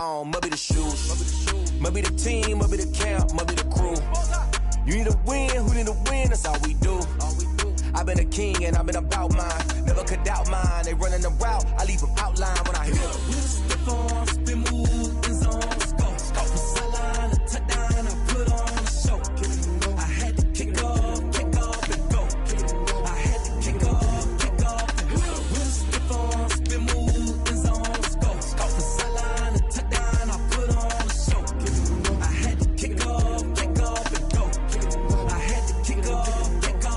on, must be the shoes. Must be the team, must be the camp, must be the crew. You need a win, who need a win, that's all we do. I've been a king and I've been about mine. Never could doubt mine. They running the route, I leave them outline when I hear them. We just step on, spin move, in zone, let's go. From sideline to touchdown, I put on a show. I had to kick off and go. I had to kick off and go. We just step on, spin move, in zone, let's go. From sideline to touchdown, I put on a show. I had to kick off and go. I had to kick off and go.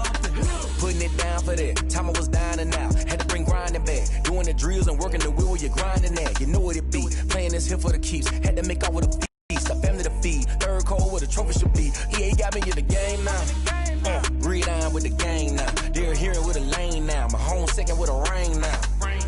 Putting it down for that. Time I was down and out. Had to bring grinding back. Doing the drills and working the wheel where you're grinding at. You know what it be. Playing this here for the keeps. Had to make off with a feast. A family to feed. Third cold where the trophy should be. EA got me in the game now. Read on with the game now. They're hearing with a lane now. My home second with a rain now.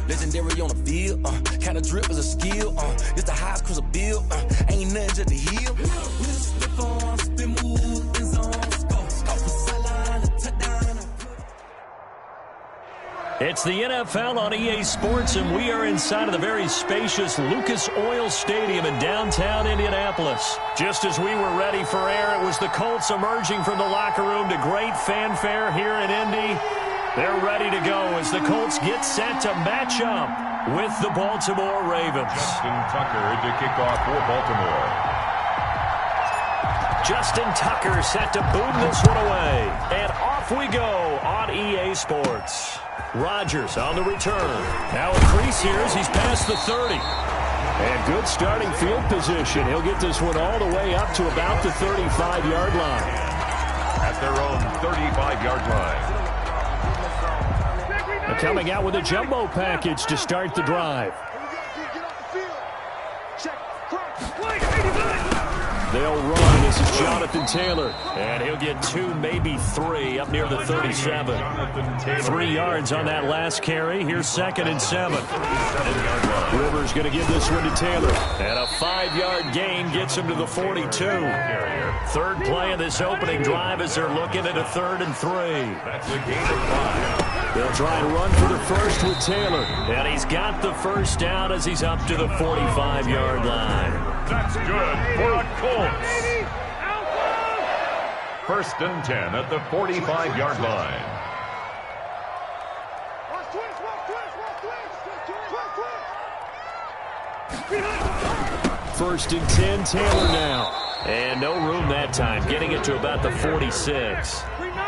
Legendary on the field. Kind of drip is a skill. It's the highest cruiser bill. Ain't nothing just to heal. We just slip on, spin move, in zone, let's go. From sideline to touchdown. It's the NFL on EA Sports, and we are inside of the very spacious Lucas Oil Stadium in downtown Indianapolis. Just as we were ready for air, it was the Colts emerging from the locker room to great fanfare here in Indy. They're ready to go as the Colts get set to match up with the Baltimore Ravens. Justin Tucker to kick off for Baltimore. Justin Tucker set to boom this one away. And off we go on EA Sports. Rodgers on the return. Now a crease here as he's past the 30. And good starting field position. He'll get this one all the way up to about the 35-yard line. At their own 35-yard line. Coming out with a jumbo package to start the drive. They'll run. This is Jonathan Taylor. And he'll get 2, maybe 3 up near the 37. 3 yards on that last carry. Here's 2nd and 7. Rivers going to give this one to Taylor. And a 5-yard gain gets him to the 42. Third play of this opening drive as they're looking at a 3rd and 3. That's a gain of 5. They'll try and run for the first with Taylor. And he's got the first down as he's up to the 45-yard line. That's good for a Colts. 1st and 10 at the 45-yard line. 1st and 10, Taylor now. And no room that time, getting it to about the 46.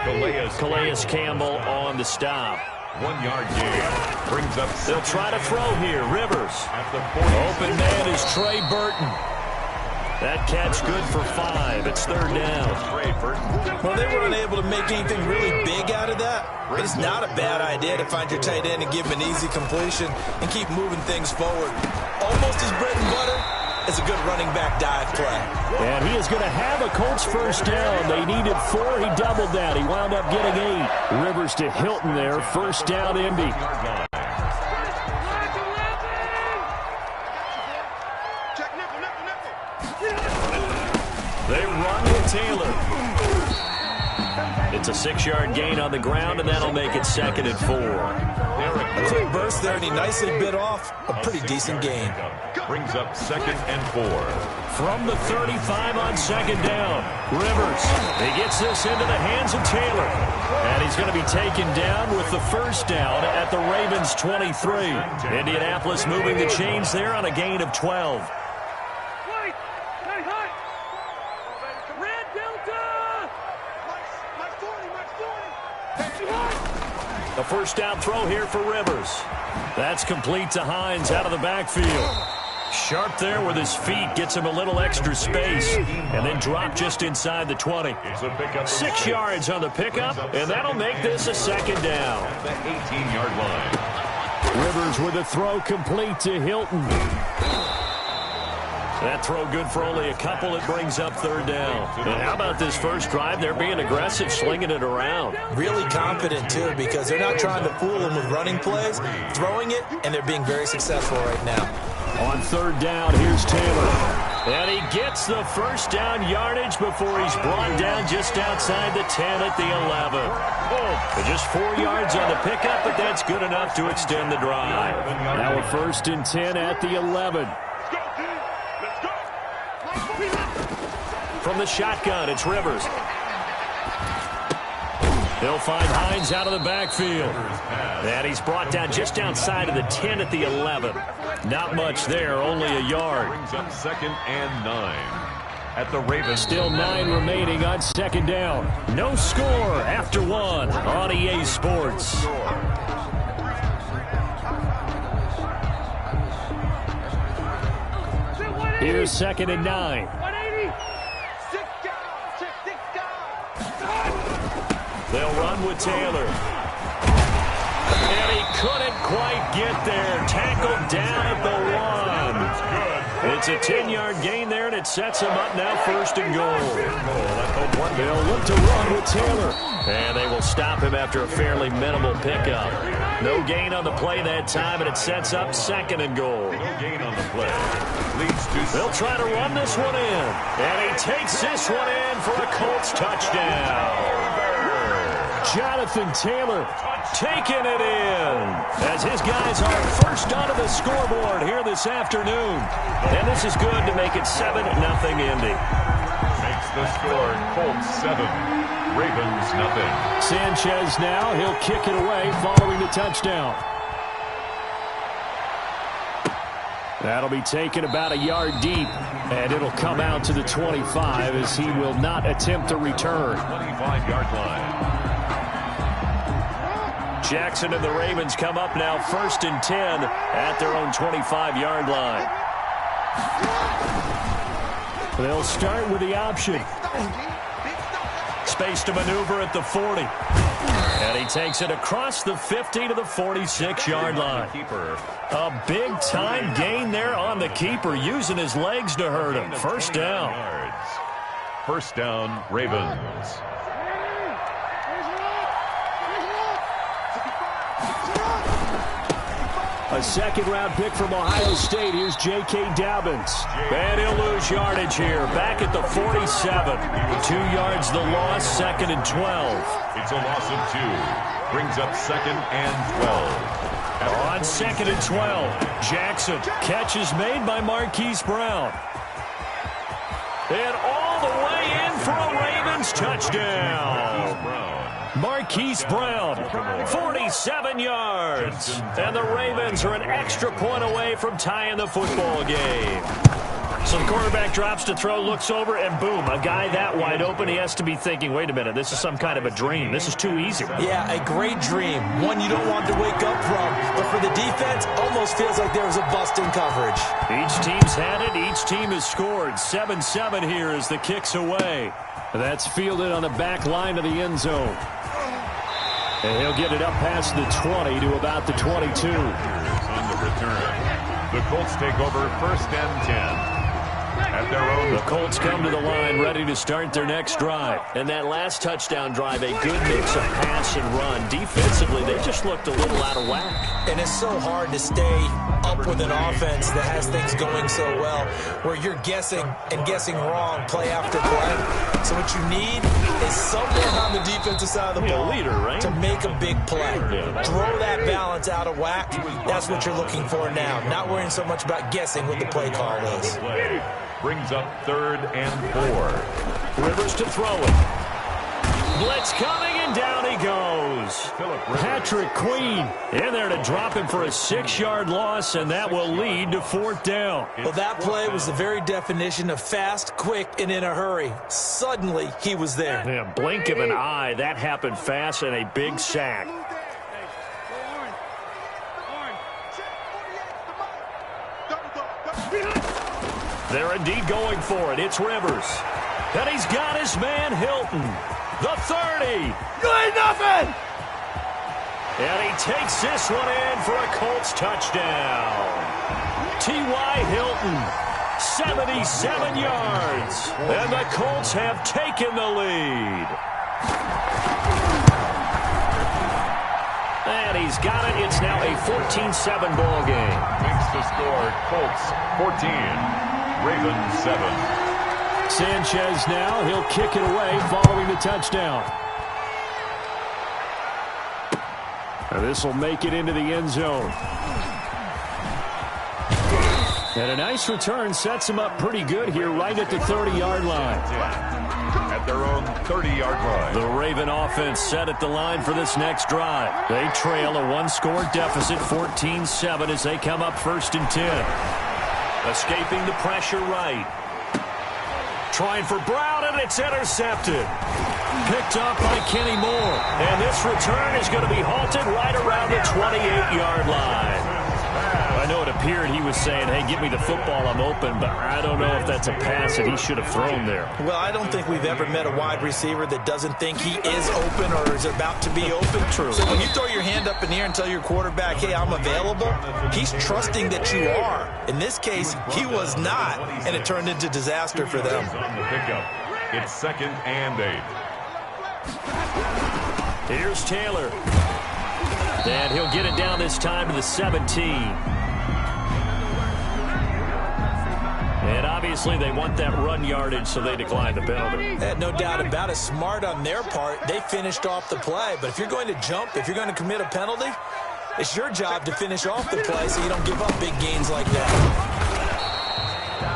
Calais Campbell on the stop. 1-yard gain. Brings up. They'll try to throw here. Rivers. At the 40. Open man is Trey Burton. That catch good for 5. It's 3rd down. Well, they were unable to make anything really big out of that. But it's not a bad idea to find your tight end and give him an easy completion and keep moving things forward. Almost his bread and butter is a good running back dive play. And he is going to have a Colts first down. They needed 4. He doubled that. He wound up getting 8. Rivers to Hilton there. First down, Indy. They run with Taylor. It's a 6-yard gain on the ground, and that'll make it 2nd and 4. Quick burst there, and he nicely bit off a pretty decent gain. Brings up 2nd and 4. From the 35 on 2nd down. Rivers. He gets this into the hands of Taylor. And he's going to be taken down with the first down at the Ravens 23. Indianapolis moving the chains there on a gain of 12. The first down throw here for Rivers. That's complete to Hines out of the backfield. Sharp there with his feet, gets him a little extra space, and then drop just inside the 20. 6 yards on the pickup, and that'll make this a 2nd down. At the 18-yard line. Rivers with a throw complete to Hilton. That throw good for only a couple. It brings up 3rd down. And how about this first drive? They're being aggressive, slinging it around. Really confident, too, because they're not trying to fool them with running plays, throwing it, and they're being very successful right now. On 3rd down, here's Taylor. And he gets the first down yardage before he's brought down just outside the 10 at the 11. Oh, just 4 yards on the pickup, but that's good enough to extend the drive. Now a 1st and 10 at the 11. From the shotgun, it's Rivers. He'll find Hines out of the backfield. And he's brought down just outside of the 10 at the 11. Not much there, only a yard. Brings up 2nd and 9 at the Ravens. Still 9 remaining on 2nd down. No score after 1 on EA Sports. Here's 2nd and 9. They'll run with Taylor. And he couldn't quite get there. Tackled down at the 1. It's a 10-yard gain there, and it sets him up now 1st and goal. They'll look to run with Taylor. And they will stop him after a fairly minimal pickup. No gain on the play that time, and it sets up 2nd and goal. No gain on the play. Leads to... They'll try to run this one in. And he takes this one in for a Colts touchdown. Jonathan Taylor taking it in as his guys are first onto the scoreboard here this afternoon. And this is good to make it 7-0 Indy. Makes the score Colts 7, Ravens nothing. Sanchez now, he'll kick it away following the touchdown. That'll be taken about a yard deep, and it'll come out to the 25 as he will not attempt to return. 25-yard line. Jackson and the Ravens come up now 1st and 10 at their own 25-yard line. They'll start with the option. Space to maneuver at the 40. And he takes it across the 50 to the 46-yard line. A big-time gain there on the keeper, using his legs to hurt him. 1st down. 1st down, Ravens. A 2nd-round pick from Ohio State. Here's J.K. Dobbins. And he'll lose yardage here. Back at the 47. 2 yards the loss, 2nd and 12. It's a loss of 2. Brings up 2nd and 12. On 2nd and 12, Jackson. Catch is made by Marquise Brown. And all the way in for a Ravens touchdown. Marquise Brown, 47 yards. And the Ravens are an extra point away from tying the football game. So the quarterback drops to throw, looks over, and boom, a guy that wide open, he has to be thinking, wait a minute, this is some kind of a dream. This is too easy. Yeah, a great dream. One you don't want to wake up from. But for the defense, almost feels like there was a bust in coverage. Each team's had it. Each team has scored. 7-7 here as the kick's away. That's fielded on the back line of the end zone. And he'll get it up past the 20 to about the 22. On the return, the Colts take over 1st and 10. At their own. The Colts come to the line ready to start their next drive. And that last touchdown drive, a good mix of pass and run. Defensively, they just looked a little out of whack. And it's so hard to stay up with an offense that has things going so well, where you're guessing and guessing wrong play after play. So what you need is someone on the defensive side of the ball leader, right? to make a big play. Yeah. Throw that balance out of whack. That's what you're looking for now. Not worrying so much about guessing what the play call is. Brings up 3rd and 4. Rivers to throw it. Blitz coming, and down he goes. Patrick Queen in there to drop him for a 6-yard loss, and that will lead to 4th down. Well, that play was the very definition of fast, quick, and in a hurry. Suddenly, he was there. Yeah, blink of an eye. That happened fast, and a big sack. They're indeed going for it. It's Rivers. And he's got his man Hilton. The 30. You ain't nothing! And he takes this one in for a Colts touchdown. T.Y. Hilton, 77 yards. And the Colts have taken the lead. And he's got it. It's now a 14-7 ball game. Makes the score Colts 14, Ravens 7. Sanchez now. He'll kick it away following the touchdown. And this will make it into the end zone. And a nice return sets them up pretty good here right at the 30-yard line. At their own 30-yard line. The Raven offense set at the line for this next drive. They trail a one-score deficit, 14-7, as they come up 1st and 10. Escaping the pressure right. Trying for Brown, and it's intercepted. Picked up by Kenny Moore. And this return is going to be halted right around the 28-yard line. I know it appeared he was saying, hey, give me the football, I'm open, but I don't know if that's a pass that he should have thrown there. Well, I don't think we've ever met a wide receiver that doesn't think he is open or is about to be open. True. So when you throw your hand up in the air and tell your quarterback, hey, I'm available, he's trusting that you are. In this case, he was not, and it turned into disaster for them. On the pickup, it's 2nd and 8. Here's Taylor. And he'll get it down this time to the 17. And obviously they want that run yardage, so they decline the penalty. No doubt about it. Smart on their part. They finished off the play. But if you're going to jump, if you're going to commit a penalty, it's your job to finish off the play so you don't give up big gains like that.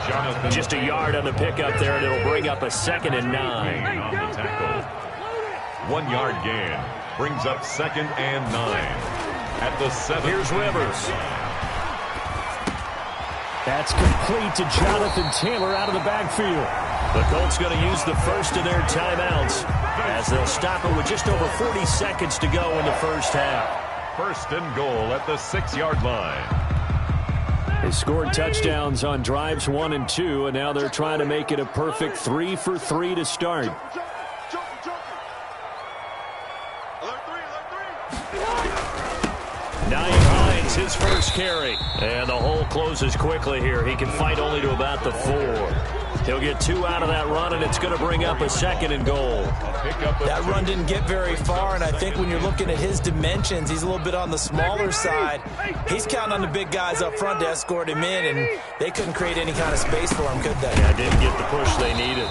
Jonathan. Just a yard on the pickup there, and it'll bring up a 2nd and 9. On the tackle. 1-yard gain. Brings up 2nd and 9. At the 7. Here's Rivers. That's complete to Jonathan Taylor out of the backfield. The Colts going to use the first of their timeouts as they'll stop it with just over 40 seconds to go in the first half. 1st and goal at the 6-yard line. They scored touchdowns on drives 1 and 2, and now they're trying to make it a perfect 3 for 3 to start. His first carry, and the hole closes quickly here. He can fight only to about the 4. He'll get 2 out of that run, and it's going to bring up a 2nd and goal. That run didn't get very far, and I think when you're looking at his dimensions, he's a little bit on the smaller side. He's counting on the big guys up front to escort him in, and they couldn't create any kind of space for him, could they? Yeah, didn't get the push they needed.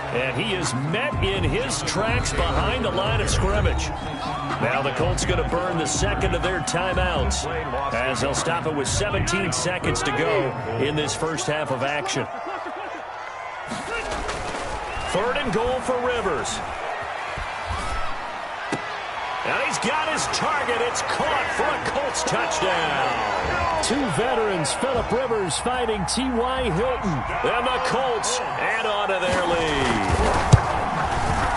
And he is met in his tracks behind the line of scrimmage. Now the Colts going to burn the 2nd of their timeouts as they'll stop it with 17 seconds to go in this first half of action. 3rd and goal for Rivers. And he's got his target. It's caught for a Colts touchdown. 2 veterans, Phillip Rivers fighting T.Y. Hilton. And the Colts add on to their lead.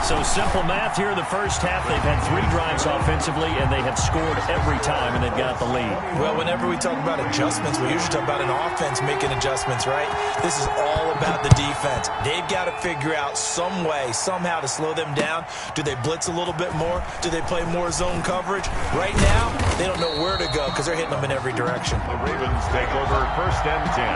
So simple math here in the first half. They've had 3 drives offensively, and they have scored every time, and they've got the lead. Well, whenever we talk about adjustments, we usually talk about an offense making adjustments, right? This is all about the defense. They've got to figure out some way, somehow to slow them down. Do they blitz a little bit more? Do they play more zone coverage? Right now, they don't know where to go because they're hitting them in every direction. The Ravens take over 1st and 10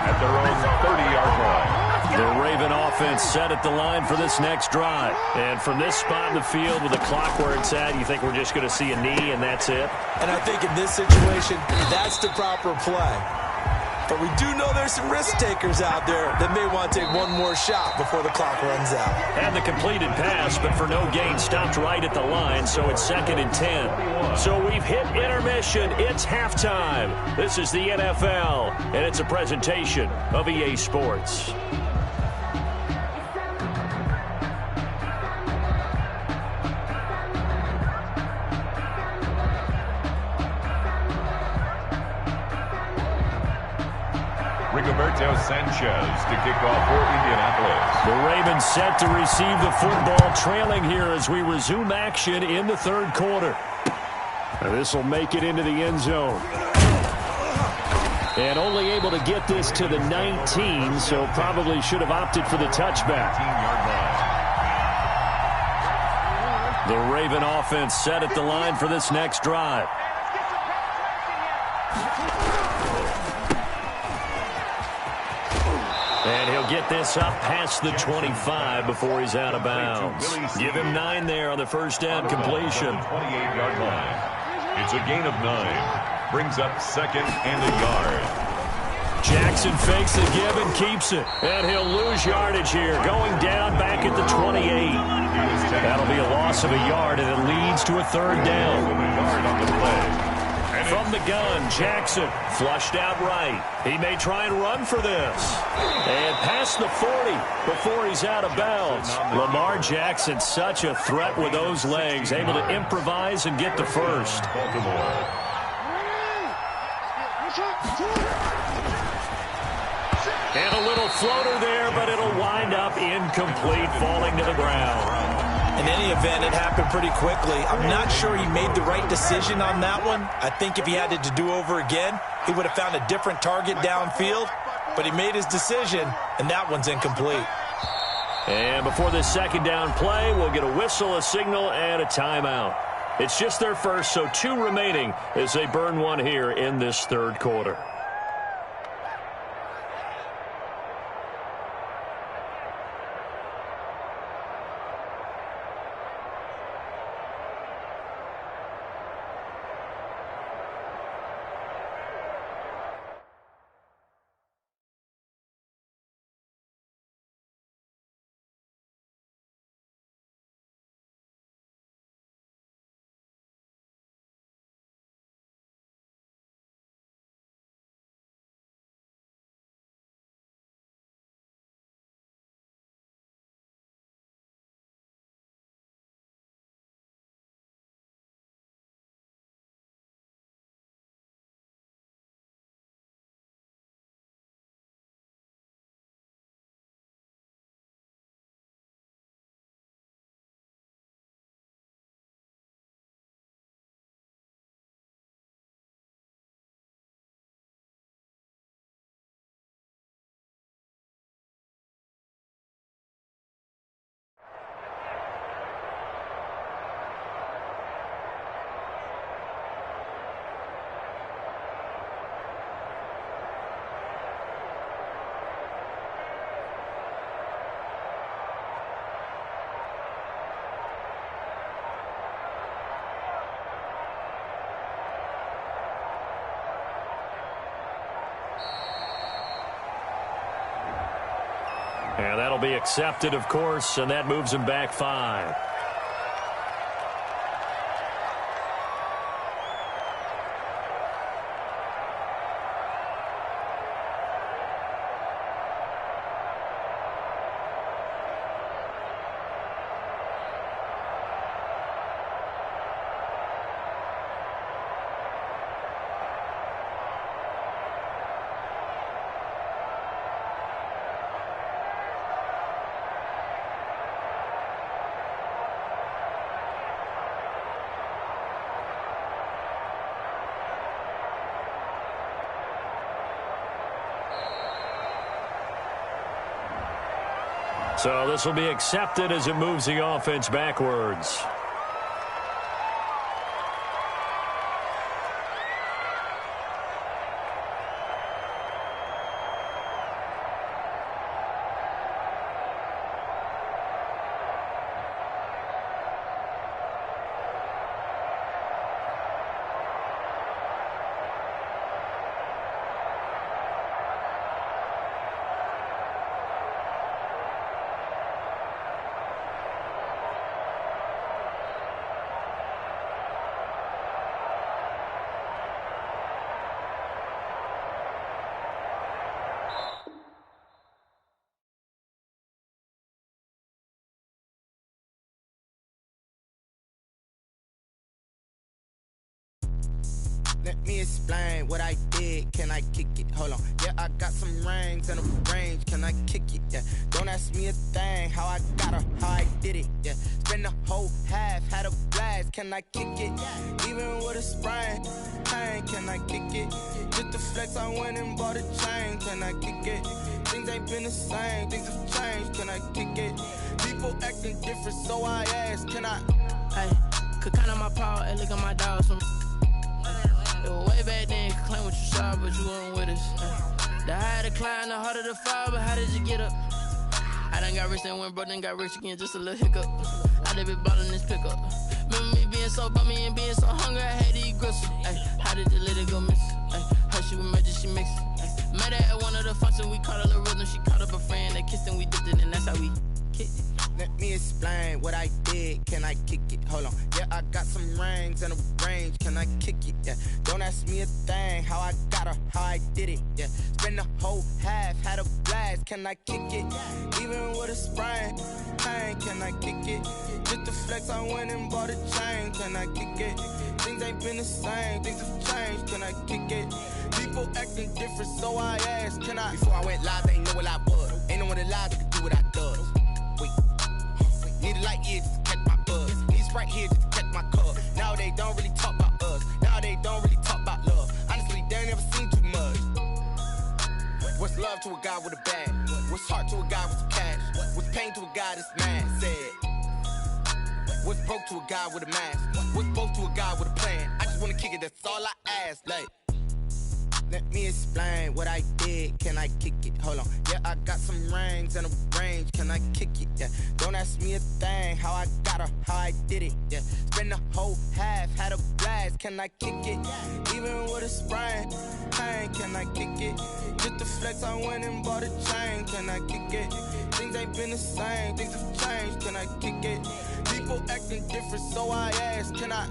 at their own 30-yard line. The Raven offense set at the line for this next drive. And from this spot in the field with the clock where it's at, you think we're just going to see a knee and that's it? And I think in this situation, that's the proper play. But we do know there's some risk takers out there that may want to take one more shot before the clock runs out. Had the completed pass, but for no gain, stopped right at the line, so it's 2nd and 10. So we've hit intermission. It's halftime. This is the NFL, and it's a presentation of EA Sports. Rigoberto Sanchez to kick off for Indianapolis. The Ravens set to receive the football, trailing here as we resume action in the 3rd quarter. This will make it into the end zone. And only able to get this to the 19, so probably should have opted for the touchback. 19-yard line. The Raven offense set at the line for this next drive. And he'll get this up past the 25 before he's out of bounds. Give him 9 there on the first down completion. 28-yard line. It's a gain of 9. Brings up 2nd and a yard. Jackson fakes the give and keeps it. And he'll lose yardage here, going down back at the 28. That'll be a loss of a yard, and it leads to a 3rd down. From the gun, Jackson flushed out right. He may try and run for this. And past the 40 before he's out of bounds. Lamar Jackson, such a threat with those legs, able to improvise and get the first. Baltimore. And a little floater there, but it'll wind up incomplete, falling to the ground. In any event, it happened pretty quickly. I'm not sure he made the right decision on that one. I think if he had it to do over again, he would have found a different target downfield. But he made his decision, and that one's incomplete. And before this second down play, we'll get a whistle, a signal, and a timeout. It's just their first, so 2 remaining as they burn one here in this third quarter. And that'll be accepted, of course, and that moves him back 5. So this will be accepted as it moves the offense backwards. Let me explain what I did. Can I kick it? Hold on. Yeah, I got some rings and a range. Can I kick it? Yeah. Don't ask me a thing. How I got her, how I did it. Yeah. Spend the whole half, had a blast. Can I kick it? Even with a sprain. Pain, can I kick it? Just the flex, I went and bought a chain. Can I kick it? Things ain't been the same. Things have changed. Can I kick it? People acting different, so I ask. Can I? Hey, could count on my power and look at my dogs from. It was way back then, could claim what you saw, but you weren't with us. The higher the climb, the harder the fall, but how did you get up? I done got rich, then went broke, then got rich again, just a little hiccup. I done been ballin' this pickup. Remember me being so bummy and being so hungry, I had to eat gristle. Ay, how did the lady go miss? Ay, her she was magic, she mixed. Met her at one of the functions, we caught a little rhythm, she caught up a friend, they kissed and we dipped it, and that's how we kicked it. Let me explain what I did. Can I kick it? Hold on. Yeah, I got some rings. rings in a range, can I kick it? Yeah. Don't ask me a thing, how I got her, how I did it. Yeah. Spend the whole half, had a blast, can I kick it? Even with a sprain, pain, can I kick it? Just to flex, I went and bought a chain, can I kick it? Things ain't been the same, things have changed, can I kick it? People acting different, so I asked, can I? Before I went live, they ain't know what I was. Ain't no one alive that could do what I does. Wait, need a light here just to catch my buzz. Need Sprite here just to catch my cup. Now they don't really talk about us. Now they don't really talk about love. Honestly, they ain't never seen too much. What's love to a guy with a bag? What's heart to a guy with some cash? What's pain to a guy that's mad? Said. What's broke to a guy with a mask? What's both to a guy with a plan? I just wanna kick it, that's all I ask. Like, let me explain what I did. Can I kick it? Hold on. Yeah, I got some rings and a range. Can I kick it? Yeah. Don't ask me a thing. How I got her, how I did it. Yeah. Spend the whole half, had a blast. Can I kick it? Even with a sprain, pain. Can I kick it? Just to flex, I went and bought a chain. Can I kick it? Things ain't been the same. Things have changed. Can I kick it? People acting different, so I asked, can I?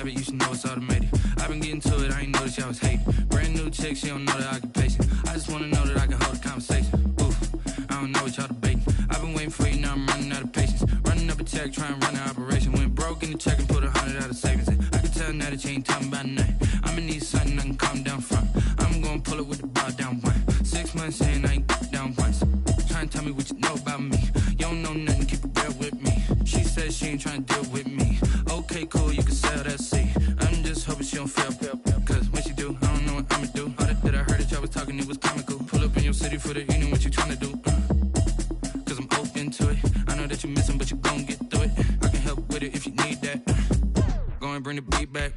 You should know it's automated. I've been getting to it, I ain't noticed y'all was hating. Brand new chick, she don't know the occupation. I just wanna know that I can hold a conversation. Oof, I don't know what y'all debating. I've been waiting for you, now I'm running out of patience. Running up a check, trying to run an operation. Went broke in the check and put 100 out of savings in. I can tell now that you ain't talking about nothing. I'ma need something I can calm down from. I'm gonna pull it with the bow down one. 6 months in, I ain't down once. Trying to tell me what you know about me. You don't know nothing, keep it real with me. She said she ain't trying to deal with me. Okay, cool, you can sell that seat. I'm just hoping she don't fail. Cause when she do, I don't know what I'ma do. All that I heard that y'all was talking, it was comical. Pull up in your city for the evening, what you tryna do? Cause I'm open to it. I know that you missing, but you gon' get through it. I can help with it if you need that. Go and bring the beat back.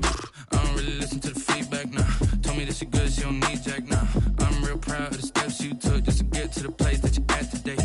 I don't really listen to the feedback, nah. Told me that she good, she don't need Jack, nah. I'm real proud of the steps you took just to get to the place that you at today.